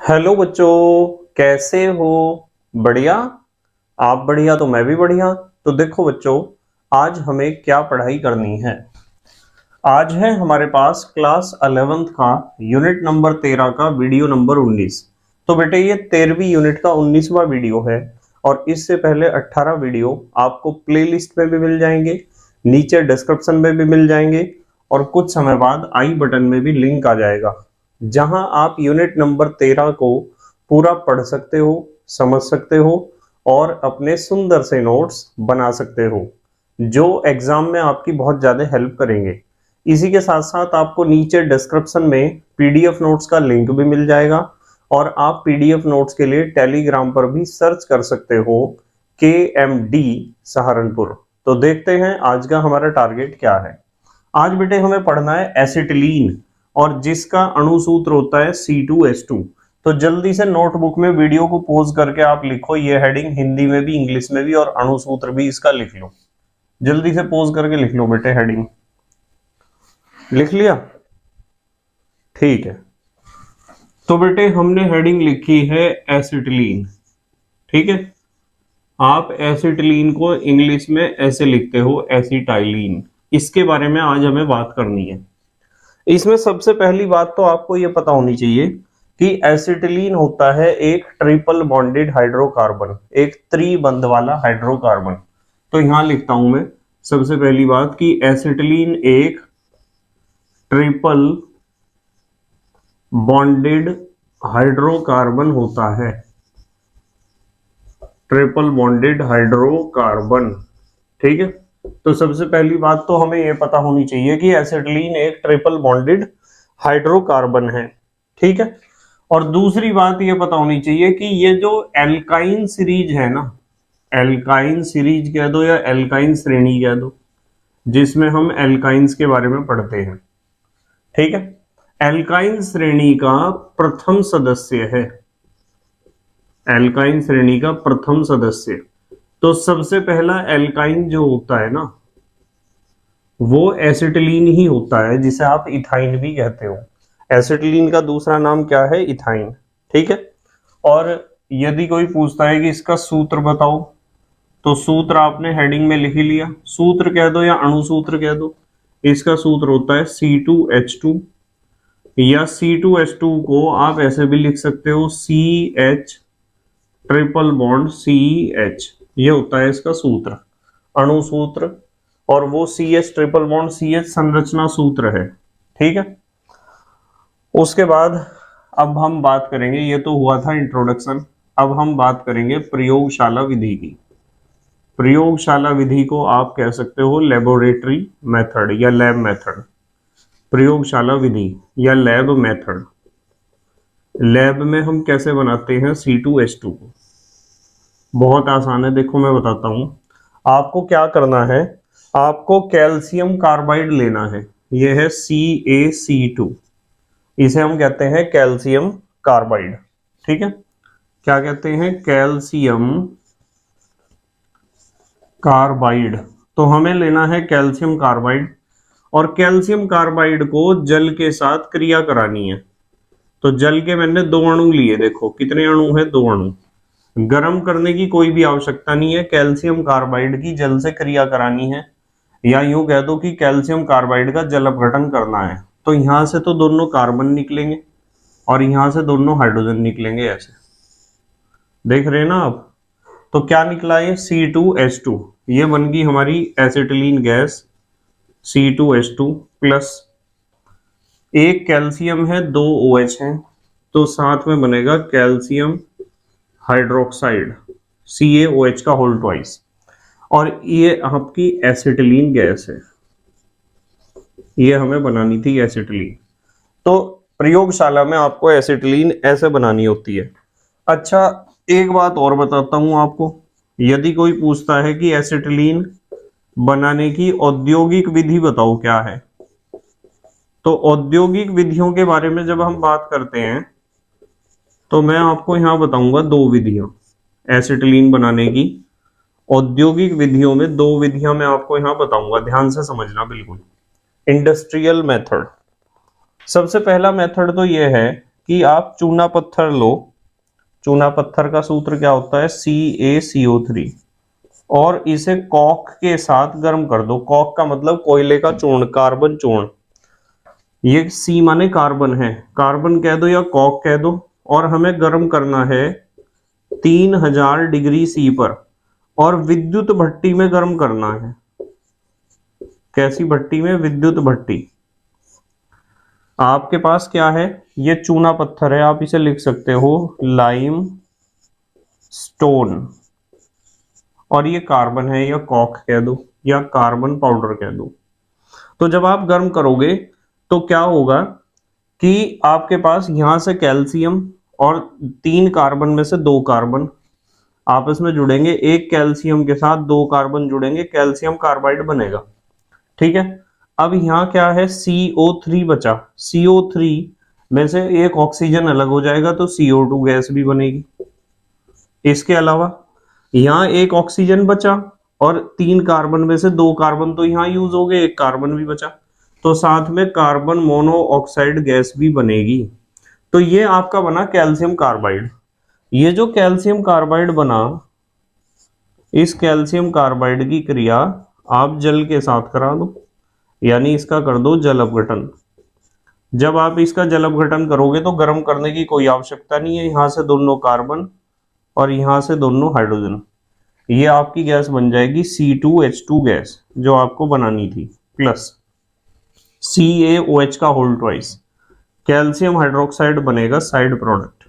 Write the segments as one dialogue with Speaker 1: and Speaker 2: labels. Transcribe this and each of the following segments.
Speaker 1: Hello बच्चों, कैसे हो? बढ़िया। आप बढ़िया तो मैं भी बढ़िया। तो देखो बच्चों, आज हमें क्या पढ़ाई करनी है। आज है हमारे पास क्लास 11th का यूनिट नंबर 13 का वीडियो नंबर 19। तो बेटे ये 13वीं यूनिट का 19वां वीडियो है और इससे पहले 18 वीडियो आपको प्लेलिस्ट में भी मिल जाएंगे, नीचे डिस्क्रिप्शन में भी मिल जाएंगे और कुछ समय बाद आई बटन में भी लिंक आ जाएगा, जहां आप यूनिट नंबर 13 को पूरा पढ़ सकते हो, समझ सकते हो और अपने सुंदर से नोट्स बना सकते हो, जो एग्जाम में आपकी बहुत ज्यादा हेल्प करेंगे। इसी के साथ साथ आपको नीचे डिस्क्रिप्शन में पीडीएफ नोट्स का लिंक भी मिल जाएगा और आप पीडीएफ नोट्स के लिए टेलीग्राम पर भी सर्च कर सकते हो KMD सहारनपुर। तो देखते हैं आज का हमारा टारगेट क्या है। आज बेटे हमें पढ़ना है एसिटिलीन और जिसका अणुसूत्र होता है C2H2। तो जल्दी से नोटबुक में वीडियो को पॉज करके आप लिखो ये हेडिंग हिंदी में भी, इंग्लिश में भी और अणुसूत्र भी इसका लिख लो। जल्दी से पॉज करके लिख लो बेटे, हेडिंग लिख लिया? ठीक है। तो बेटे हमने हेडिंग लिखी है एसिटिलीन, ठीक है। आप एसिटिलीन को इंग्लिश में ऐसे लिखते हो एसिटाइलीन। इसके बारे में आज हमें बात करनी है। इसमें सबसे पहली बात तो आपको ये पता होनी चाहिए कि एसिटिलीन होता है एक ट्रिपल बॉन्डेड हाइड्रोकार्बन, एक त्रिबंध वाला हाइड्रोकार्बन। तो यहां लिखता हूं मैं सबसे पहली बात कि एसिटिलीन एक ट्रिपल बॉन्डेड हाइड्रोकार्बन होता है, ट्रिपल बॉन्डेड हाइड्रोकार्बन, ठीक है। तो सबसे पहली बात तो हमें यह पता होनी चाहिए कि एसिटिलीन एक ट्रिपल बॉन्डेड हाइड्रोकार्बन है, ठीक है। और दूसरी बात यह पता होनी चाहिए कि ये जो एल्काइन सीरीज है ना, एल्काइन सीरीज कह दो या एल्काइन श्रेणी कह दो, जिसमें हम एल्काइंस के बारे में पढ़ते हैं, ठीक है। एल्काइन श्रेणी का प्रथम सदस्य है, एल्काइन श्रेणी का प्रथम सदस्य। तो सबसे पहला एल्काइन जो होता है ना, वो एसिटिलीन ही होता है, जिसे आप इथाइन भी कहते हो। एसिटिलीन का दूसरा नाम क्या है? इथाइन, ठीक है। और यदि कोई पूछता है कि इसका सूत्र बताओ, तो सूत्र आपने हेडिंग में लिख ही लिया। सूत्र कह दो या अणुसूत्र कह दो। इसका सूत्र होता है C2H2 या C2H2 को आप ऐसे भी लिख सकते हो CH ट्रिपल बॉन्ड CH। ये होता है इसका सूत्र, अणुसूत्र। और वो CH ट्रिपल बॉन्ड CH संरचना सूत्र है, ठीक है। उसके बाद अब हम बात करेंगे, ये तो हुआ था इंट्रोडक्शन, अब हम बात करेंगे प्रयोगशाला विधि की। प्रयोगशाला विधि को आप कह सकते हो लेबोरेटरी मेथड या लैब मेथड। प्रयोगशाला विधि या लैब मेथड। लैब में हम कैसे बनाते हैं C2H2 को? बहुत आसान है, देखो मैं बताता हूं। आपको क्या करना है, आपको कैल्शियम कार्बाइड लेना है, यह है CaC2, इसे हम कहते हैं कैल्शियम कार्बाइड, ठीक है। क्या कहते हैं? Calcium carbide. तो हमें लेना है कैल्शियम कार्बाइड और कैल्शियम कार्बाइड को जल के साथ क्रिया करानी है। तो जल के मैंने 2 अणु लिए, देखो कितने अणु हैं? 2 अणु। गर्म करने की कोई भी आवश्यकता नहीं है, कैल्शियम कार्बाइड की जल से क्रिया करानी है, या यूं कह दो कि कैल्शियम कार्बाइड का जल अपघटन करना है। तो यहां से तो दोनों कार्बन निकलेंगे और यहां से दोनों हाइड्रोजन निकलेंगे, ऐसे देख रहे हैं ना आप। तो क्या निकला? ये C2H2, ये बन गई हमारी एसिटिलीन गैस C2H2 प्लस एक कैल्शियम है, 2 OH हैं, तो साथ में बनेगा कैल्शियम हाइड्रोक्साइड CaOH का होल ट्वाइस। और ये आपकी एसिटिलीन गैस है, ये हमें बनानी थी एसिटिलीन। तो प्रयोगशाला में आपको एसिटिलीन ऐसे बनानी होती है। अच्छा, एक बात और बताता हूं आपको, यदि कोई पूछता है कि एसिटिलीन बनाने की औद्योगिक विधि बताओ क्या है, तो औद्योगिक विधियों के बारे में जब हम बात करते हैं तो मैं आपको यहां बताऊंगा 2 विधियां एसिटिलीन बनाने की। औद्योगिक विधियों में 2 विधियां मैं आपको यहां बताऊंगा, ध्यान से समझना बिल्कुल। इंडस्ट्रियल मेथड, सबसे पहला मेथड तो यह है कि आप चूना पत्थर लो। चूना पत्थर का सूत्र क्या होता है, CaCO3, और इसे कॉक के साथ गर्म कर दो। कॉक का मतलब कोयले का चूर्ण, कार्बन चूर्ण। ये C माने कार्बन है, कार्बन कह दो या कॉक कह दो, और हमें गर्म करना है 3000 डिग्री C पर, और विद्युत भट्टी में गर्म करना है। कैसी भट्टी में, विद्युत भट्टी। आपके पास क्या है, ये चूना पत्थर है, आप इसे लिख सकते हो लाइम स्टोन, और ये कार्बन है, या कॉक कह दो या कार्बन पाउडर कह दो। तो जब आप गर्म करोगे तो क्या होगा कि आपके पास यहां से कैल्शियम और 3 कार्बन में से 2 कार्बन आपस में जुड़ेंगे, एक कैल्शियम के साथ 2 कार्बन जुड़ेंगे, कैल्शियम कार्बाइड बनेगा। ठीक है, अब यहाँ क्या है, CO3 बचा। CO3 में से एक ऑक्सीजन अलग हो जाएगा तो CO2 गैस भी बनेगी। इसके अलावा यहाँ एक ऑक्सीजन बचा और 3 कार्बन में से 2 कार्बन तो यहाँ यूज हो गए, एक कार्बन भी बचा, तो साथ में कार्बन मोनोऑक्साइड गैस भी बनेगी। तो ये आपका बना कैल्शियम कार्बाइड। ये जो कैल्शियम कार्बाइड बना, इस कैल्शियम कार्बाइड की क्रिया आप जल के साथ करा दो, यानी इसका कर दो जल अपघटन। जब आप इसका जल अपघटन करोगे तो गर्म करने की कोई आवश्यकता नहीं है, यहां से दोनों कार्बन और यहां से दोनों हाइड्रोजन, ये आपकी गैस बन जाएगी C2H2 गैस, जो आपको बनानी थी, प्लस CaOH का होल ट्वाइस, कैल्शियम हाइड्रोक्साइड बनेगा साइड प्रोडक्ट।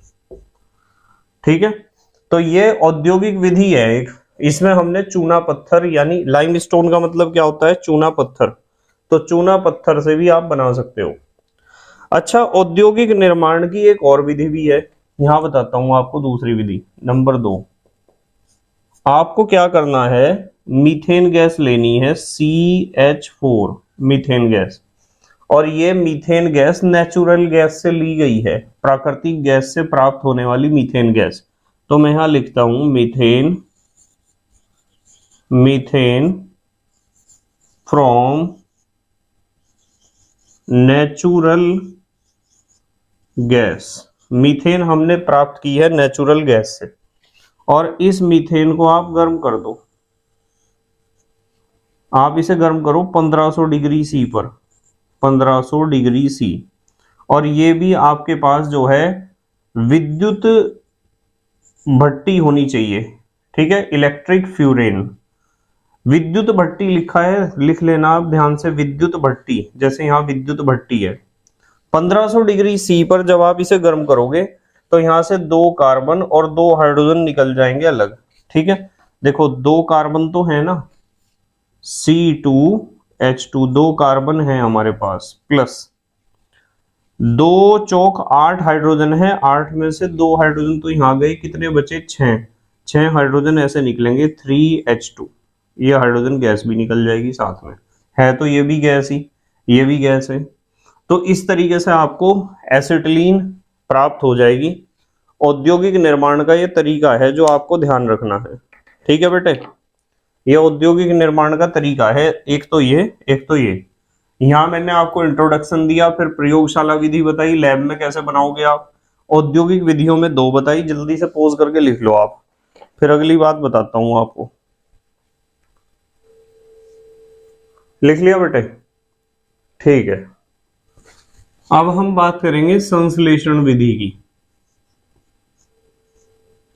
Speaker 1: ठीक है, तो ये औद्योगिक विधि है एक, इसमें हमने चूना पत्थर, यानी लाइमस्टोन का मतलब क्या होता है, चूना पत्थर, तो चूना पत्थर से भी आप बना सकते हो। अच्छा, औद्योगिक निर्माण की एक और विधि भी है, यहां बताता हूं आपको दूसरी विधि। नंबर 2, आपको क्या करना है, मीथेन गैस लेनी है, CH4 मीथेन गैस, और ये मीथेन गैस नेचुरल गैस से ली गई है, प्राकृतिक गैस से प्राप्त होने वाली मीथेन गैस। तो मैं यहां लिखता हूं methane, methane from natural gas. Methane हमने प्राप्त की है नेचुरल गैस से, और इस मीथेन को आप गर्म कर दो। आप इसे गर्म करो 1500 डिग्री C पर, 1500 डिग्री C, और ये भी आपके पास जो है विद्युत भट्टी होनी चाहिए। ठीक है, इलेक्ट्रिक फ्यूरेन, विद्युत भट्टी लिखा है, लिख लेना आप ध्यान से, विद्युत भट्टी, जैसे यहां विद्युत भट्टी है। 1500 डिग्री C पर जब आप इसे गर्म करोगे तो यहां से 2 कार्बन और 2 हाइड्रोजन निकल जाएंगे अलग। ठीक है, देखो 2 कार्बन तो है ना, C2H2, 2 कार्बन है हमारे पास, प्लस 2 चौक 8 हाइड्रोजन है, 8 में से 2 हाइड्रोजन तो यहां गए, कितने बचे, 6 हाइड्रोजन ऐसे निकलेंगे, 3H2, ये हाइड्रोजन गैस भी निकल जाएगी साथ में, है तो ये भी गैस ही, ये भी गैस है। तो इस तरीके से आपको एसिटिलीन प्राप्त हो जाएगी। औद्योगिक निर्माण का ये तरीका है जो आपको ध्यान रखना है। ठीक है बेटे, ये औद्योगिक निर्माण का तरीका है, एक तो ये, एक तो ये। यहां मैंने आपको इंट्रोडक्शन दिया, फिर प्रयोगशाला विधि बताई, लैब में कैसे बनाओगे आप, औद्योगिक विधियों में 2 बताई, जल्दी से पॉज करके लिख लो आप, फिर अगली बात बताता हूं आपको। लिख लिया बेटे, ठीक है। अब हम बात करेंगे संश्लेषण विधि की।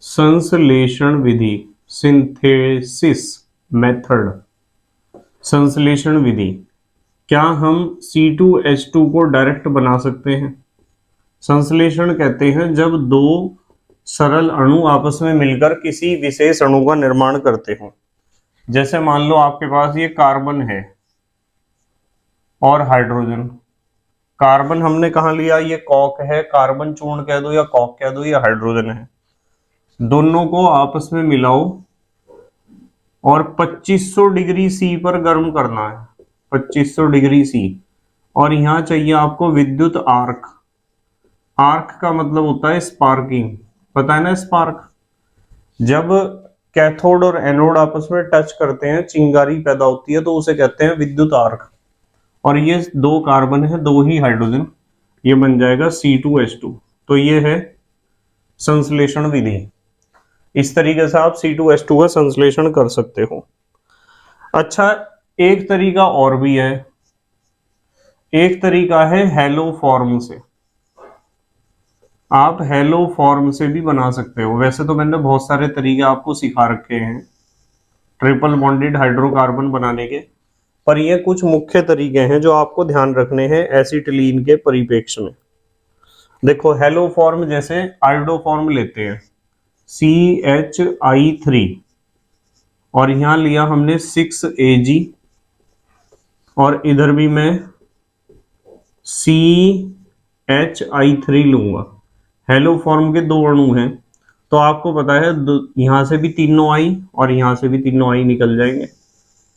Speaker 1: संश्लेषण विधि, सिंथेसिस मेथड, संश्लेषण विधि। क्या हम C2H2 को डायरेक्ट बना सकते हैं? संश्लेषण कहते हैं जब 2 सरल अणु आपस में मिलकर किसी विशेष अणु का निर्माण करते हो। जैसे मान लो आपके पास ये कार्बन है और हाइड्रोजन। कार्बन हमने कहा लिया, ये कॉक है, कार्बन चूर्ण कह दो या कॉक कह दो, ये हाइड्रोजन है। दोनों को आपस में मिलाओ और 2500 डिग्री C पर गर्म करना है, 2500 डिग्री C, और यहां चाहिए आपको विद्युत आर्क। आर्क का मतलब होता है स्पार्किंग, पता है ना स्पार्क, जब कैथोड और एनोड आपस में टच करते हैं चिंगारी पैदा होती है, तो उसे कहते हैं विद्युत आर्क। और ये 2 कार्बन है, 2 ही हाइड्रोजन, ये बन जाएगा C2H2। तो ये है संश्लेषण विधि। इस तरीके से आप C2H2 का संश्लेषण कर सकते हो। अच्छा, एक तरीका और भी है, एक तरीका है हैलो फॉर्म से। आप हैलो फॉर्म से भी बना सकते हो। वैसे तो मैंने बहुत सारे तरीके आपको सिखा रखे हैं ट्रिपल बॉन्डेड हाइड्रोकार्बन बनाने के, पर ये कुछ मुख्य तरीके हैं जो आपको ध्यान रखने हैं एसिटिलीन के परिप्रेक्ष्य में। देखो, हेलो फॉर्म जैसे आयोडो फॉर्म लेते हैं CHI3 और यहां लिया हमने 6Ag और इधर भी मैं CHI3 लूंगा। हेलो फॉर्म के दो अणु हैं तो आपको पता है यहां से भी तीनों आई और यहां से भी तीनों आई निकल जाएंगे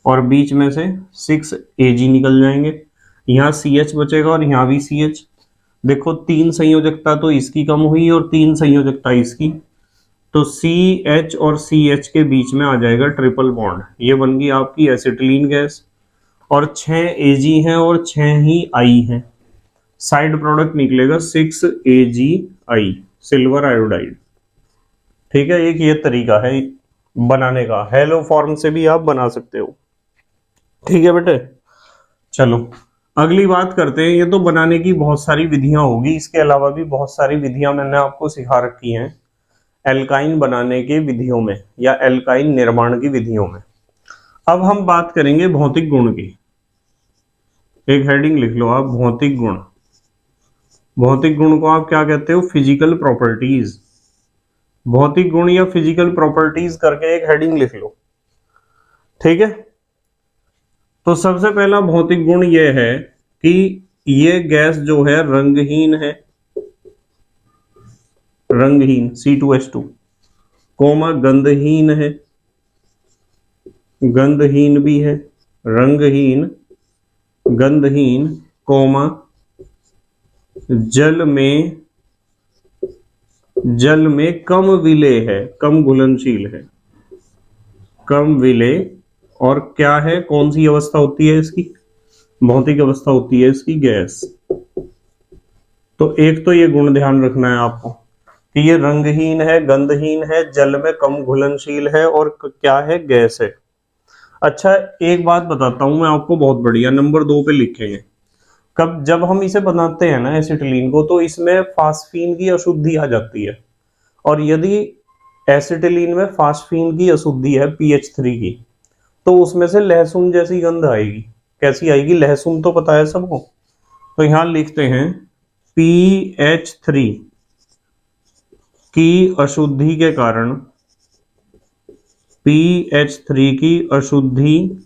Speaker 1: और बीच में से 6Ag निकल जाएंगे। यहाँ CH बचेगा और यहाँ भी CH। देखो, 3 संयोजकता तो इसकी कम हुई और 3 संयोजकता इसकी, तो CH और CH के बीच में आ जाएगा ट्रिपल बॉन्ड। ये बन गई आपकी एसिटिलीन गैस और 6 Ag है और 6 ही I है। साइड प्रोडक्ट निकलेगा 6AgI, सिल्वर आयोडाइड। ठीक है, एक ये तरीका है बनाने का। हेलो फॉर्म से भी आप बना सकते हो। ठीक है बेटे, चलो अगली बात करते हैं। ये तो बनाने की बहुत सारी विधियां होगी, इसके अलावा भी बहुत सारी विधियां मैंने आपको सिखा रखी हैं एल्काइन बनाने की विधियों में या एल्काइन निर्माण की विधियों में। अब हम बात करेंगे भौतिक गुण की। एक हेडिंग लिख लो आप, भौतिक गुण। भौतिक गुण को आप क्या कहते हो? Physical properties. भौतिक गुण या फिजिकल प्रॉपर्टीज करके एक हेडिंग लिख लो। ठीक है, तो सबसे पहला भौतिक गुण यह है कि ये गैस जो है रंगहीन है, रंगहीन C2H2, कोमा गंधहीन है, गंधहीन भी है, रंगहीन, गंधहीन, कोमा जल में कम विलेय है, कम घुलनशील है, कम विलेय। और क्या है, कौन सी अवस्था होती है इसकी? भौतिक अवस्था होती है इसकी गैस। तो एक तो ये गुण ध्यान रखना है आपको कि ये रंगहीन है, गंधहीन है, जल में कम घुलनशील है और क्या है, गैस है। अच्छा, एक बात बताता हूं मैं आपको बहुत बढ़िया, नंबर 2 पे लिखेंगे। कब जब हम इसे बनाते हैं ना एसिटिलीन को, तो इसमें फास्फीन की अशुद्धि आ जाती है और यदि एसिटिलीन में फास्फीन की अशुद्धि है PH3 की, तो उसमें से लहसुन जैसी गंध आएगी। कैसी आएगी? लहसुन तो पता है सबको। तो यहां लिखते हैं PH3 की अशुद्धि के कारण, PH3 की अशुद्धि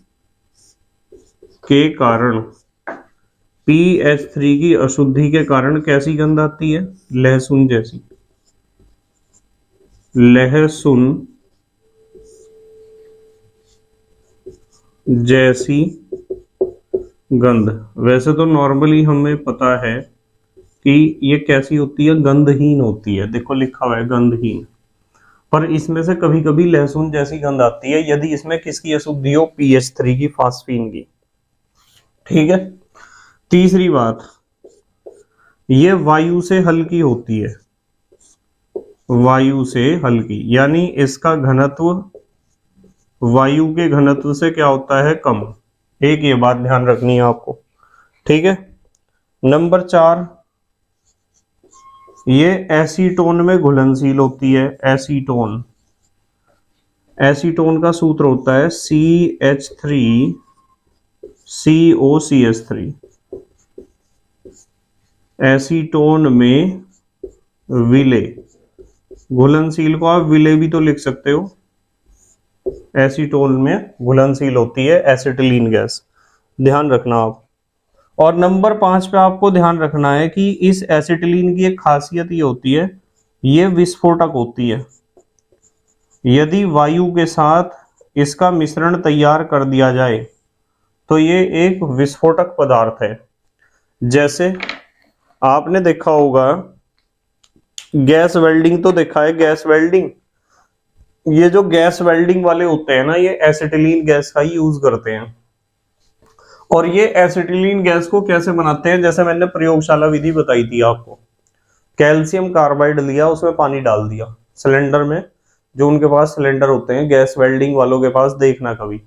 Speaker 1: के कारण, PH3 की अशुद्धि के कारण कैसी गंध आती है? लहसुन जैसी, लहसुन जैसी गंध। वैसे तो नॉर्मली हमें पता है कि ये कैसी होती है, गंधहीन होती है। देखो लिखा हुआ है गंधहीन, पर इसमें से कभी कभी लहसुन जैसी गंध आती है यदि इसमें किसकी अशुद्धि हो? PH3 की, फास्फीन की। ठीक है, तीसरी बात, ये वायु से हल्की होती है, वायु से हल्की, यानी इसका घनत्व वायु के घनत्व से क्या होता है? कम। एक ये बात ध्यान रखनी है आपको। ठीक है, नंबर 4, ये एसीटोन में घुलनशील होती है। एसीटोन, एसीटोन का सूत्र होता है CH3COCH3। एसीटोन में विलेय, घुलनशील को आप विलेय भी तो लिख सकते हो। एसीटोन में घुलनशील होती है एसिटिलीन गैस, ध्यान रखना आप। और नंबर 5 पे आपको ध्यान रखना है कि इस एसिटिलीन की एक खासियत ये होती है, ये विस्फोटक होती है। यदि वायु के साथ इसका मिश्रण तैयार कर दिया जाए तो ये एक विस्फोटक पदार्थ है। जैसे आपने देखा होगा गैस वेल्डिंग, तो देखा है गैस वेल्डिंग। ये जो गैस वेल्डिंग वाले होते हैं ना, ये एसिटिलीन गैस का ही यूज करते हैं। और ये एसिटिलीन गैस को कैसे बनाते हैं? जैसे मैंने प्रयोगशाला विधि बताई थी आपको कैल्शियम कार्बाइड लिया, उसमें पानी डाल दिया सिलेंडर में। जो उनके पास सिलेंडर होते हैं, गैस वेल्डिंग वालों के पास देखना कभी,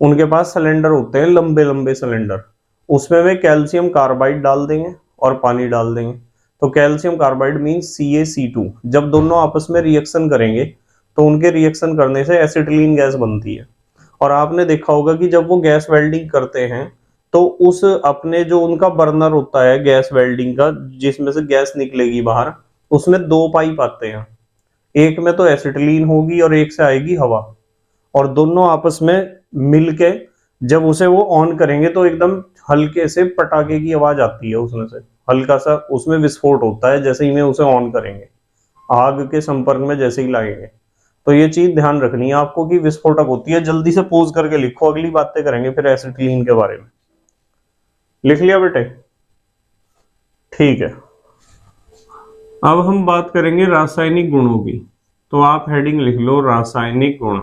Speaker 1: उनके पास सिलेंडर होते हैं लंबे लंबे सिलेंडर, उसमें वे कैल्शियम कार्बाइड डाल देंगे और पानी डाल देंगे। तो कैल्शियम कार्बाइड मीन्स CaC2। जब दोनों आपस में रिएक्शन करेंगे तो उनके रिएक्शन करने से एसिटिलीन गैस बनती है। और आपने देखा होगा कि जब वो गैस वेल्डिंग करते हैं तो उस अपने जो उनका बर्नर होता है गैस वेल्डिंग का, जिसमें से गैस निकलेगी बाहर, उसमें 2 पाइप आते हैं। एक में तो एसिटिलीन होगी और एक से आएगी हवा, और दोनों आपस में मिलके जब उसे वो ऑन करेंगे तो एकदम हल्के से पटाखे की आवाज आती है, उसमें से हल्का सा उसमें विस्फोट होता है जैसे ही में उसे ऑन करेंगे, आग के संपर्क में जैसे ही लाएंगे। तो ये चीज ध्यान रखनी है आपको कि विस्फोटक होती है। जल्दी से पोज करके लिखो, अगली बातें करेंगे फिर एसिटिलीन के बारे में। लिख लिया बेटे? ठीक है। अब हम बात करेंगे रासायनिक गुणों की। तो आप हेडिंग लिख लो रासायनिक गुण।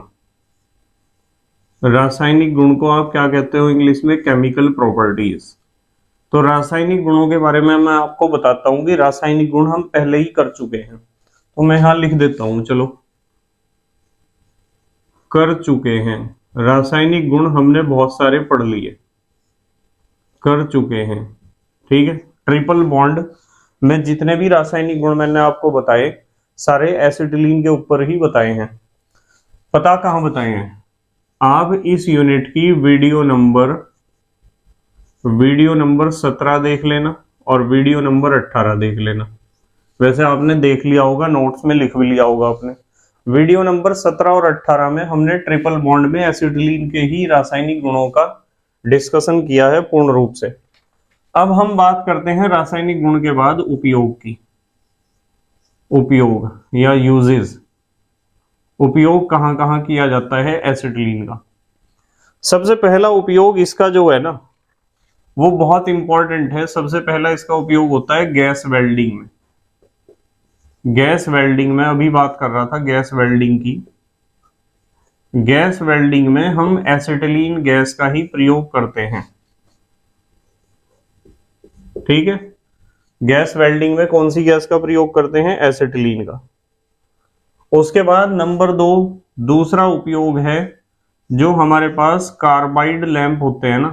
Speaker 1: रासायनिक गुण को आप क्या कहते हो इंग्लिश में? Chemical properties. तो रासायनिक गुणों के बारे में मैं आपको बताता हूं कि रासायनिक गुण हम पहले ही कर चुके हैं, तो मैं यहां लिख देता हूं, चलो कर चुके हैं। रासायनिक गुण हमने बहुत सारे पढ़ लिए, कर चुके हैं, ठीक है। ट्रिपल बॉन्ड में जितने भी रासायनिक गुण मैंने आपको बताए सारे एसिटिलीन के ऊपर ही बताए हैं। पता कहां बताए हैं? आप इस यूनिट की वीडियो नंबर 17 देख लेना और वीडियो नंबर 18 देख लेना। वैसे आपने देख लिया होगा, नोट्स में लिख भी लिया होगा आपने। वीडियो नंबर 17 और 18 में हमने ट्रिपल बॉन्ड में एसिटिलीन के ही रासायनिक गुणों का डिस्कशन किया है पूर्ण रूप से। अब हम बात करते हैं रासायनिक गुण के बाद उपयोग की। उपयोग या यूजेस, उपयोग कहां कहां किया जाता है एसिटिलीन का? सबसे पहला उपयोग इसका जो है ना वो बहुत इंपॉर्टेंट है। सबसे पहला इसका उपयोग होता है गैस वेल्डिंग में। गैस वेल्डिंग में अभी बात कर रहा था गैस वेल्डिंग की। गैस वेल्डिंग में हम एसिटिलीन गैस का ही प्रयोग करते हैं, ठीक है। गैस वेल्डिंग में कौन सी गैस का प्रयोग करते हैं? एसिटिलीन का। उसके बाद नंबर 2 दूसरा उपयोग है जो हमारे पास कार्बाइड लैंप होते हैं ना,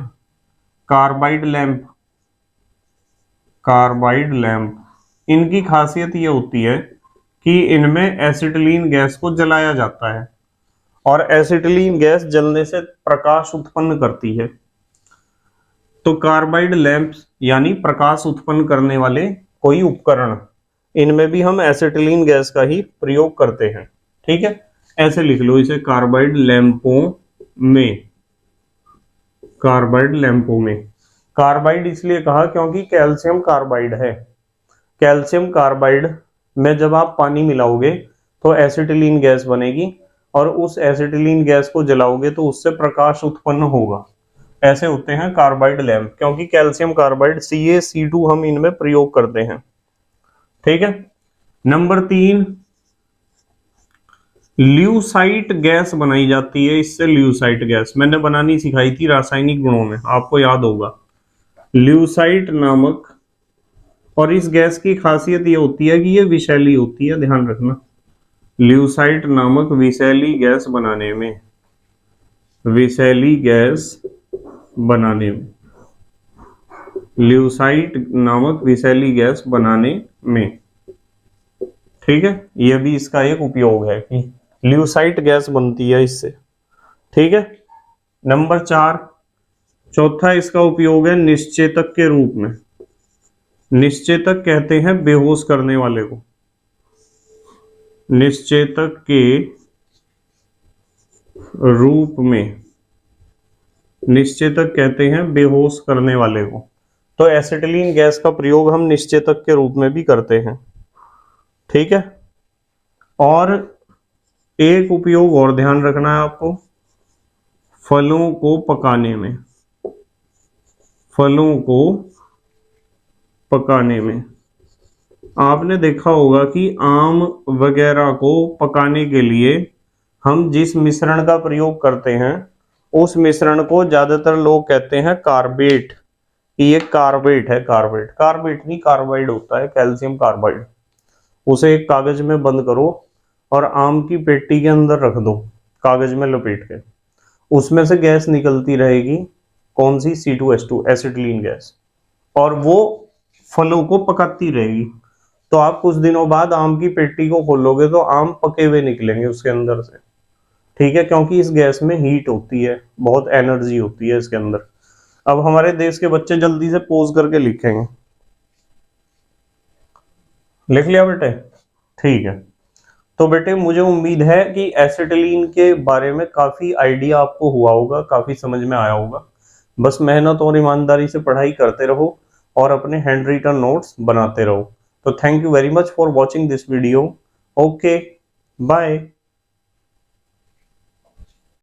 Speaker 1: कार्बाइड लैंप, इनकी खासियत ये होती है कि इनमें एसिटिलीन गैस को जलाया जाता है और एसिटिलीन गैस जलने से प्रकाश उत्पन्न करती है। तो कार्बाइड लैंप्स यानी प्रकाश उत्पन्न करने वाले कोई उपकरण, इनमें भी हम एसिटिलीन गैस का ही प्रयोग करते हैं, ठीक है। ऐसे लिख लो इसे, कार्बाइड लैंपों में। कार्बाइड लैंपों में कार्बाइड इसलिए कहा क्योंकि कैल्शियम कार्बाइड है। कैल्शियम कार्बाइड में जब आप पानी मिलाओगे तो एसिटिलीन गैस बनेगी और उस एसिटिलीन गैस को जलाओगे तो उससे प्रकाश उत्पन्न होगा। ऐसे होते हैं कार्बाइड लैंप, क्योंकि कैल्शियम कार्बाइड CaC2 हम इनमें प्रयोग करते हैं, ठीक है। नंबर 3 ल्यूसाइट गैस बनाई जाती है। इससे ल्यूसाइट गैस मैंने बनानी सिखाई थी रासायनिक गुणों में, आपको याद होगा, ल्यूसाइट नामक। और इस गैस की खासियत ये होती है कि ये विषैली होती है, ध्यान रखना। ल्यूसाइट नामक विषैली गैस बनाने में, विषैली गैस बनाने में, ल्यूसाइट नामक विषैली गैस बनाने में, ठीक है। यह भी इसका एक उपयोग है कि ल्यूसाइट गैस बनती है इससे, ठीक है। नंबर 4 चौथा इसका उपयोग है निश्चेतक के रूप में। निश्चेतक कहते हैं बेहोश करने वाले को। निश्चेतक के रूप में, निश्चेतक कहते हैं बेहोश करने वाले को। तो एसिटिलीन गैस का प्रयोग हम निश्चेतक के रूप में भी करते हैं, ठीक है। और एक उपयोग और ध्यान रखना है आपको, फलों को पकाने में। फलों को पकाने में आपने देखा होगा कि आम वगैरह को पकाने के लिए हम जिस मिश्रण का प्रयोग करते हैं उस मिश्रण को ज्यादातर लोग कहते हैं कार्बेट, कि ये कार्बेट है। कार्बेट नहीं कार्बाइड होता है, कैल्शियम कार्बाइड। उसे एक कागज में बंद करो और आम की पेटी के अंदर रख दो, कागज में लपेट के। उसमें से गैस निकलती रहेगी, कौन सी? C2H2, एसिटिलीन गैस, और वो फलों को पकाती रहेगी। तो आप कुछ दिनों बाद आम की पेटी को खोलोगे तो आम पके हुए निकलेंगे उसके अंदर से, ठीक है, क्योंकि इस गैस में हीट होती है, बहुत एनर्जी होती है इसके अंदर। अब हमारे देश के बच्चे जल्दी से पोज करके लिखेंगे। लिख लिया बेटे? ठीक है। तो बेटे मुझे उम्मीद है कि एसिटिलीन के बारे में काफी आइडिया आपको हुआ होगा, काफी समझ में आया होगा। बस मेहनत और ईमानदारी से पढ़ाई करते रहो और अपने हैंड रिटन नोट्स बनाते रहो। तो thank you very much for watching this video. Okay, bye.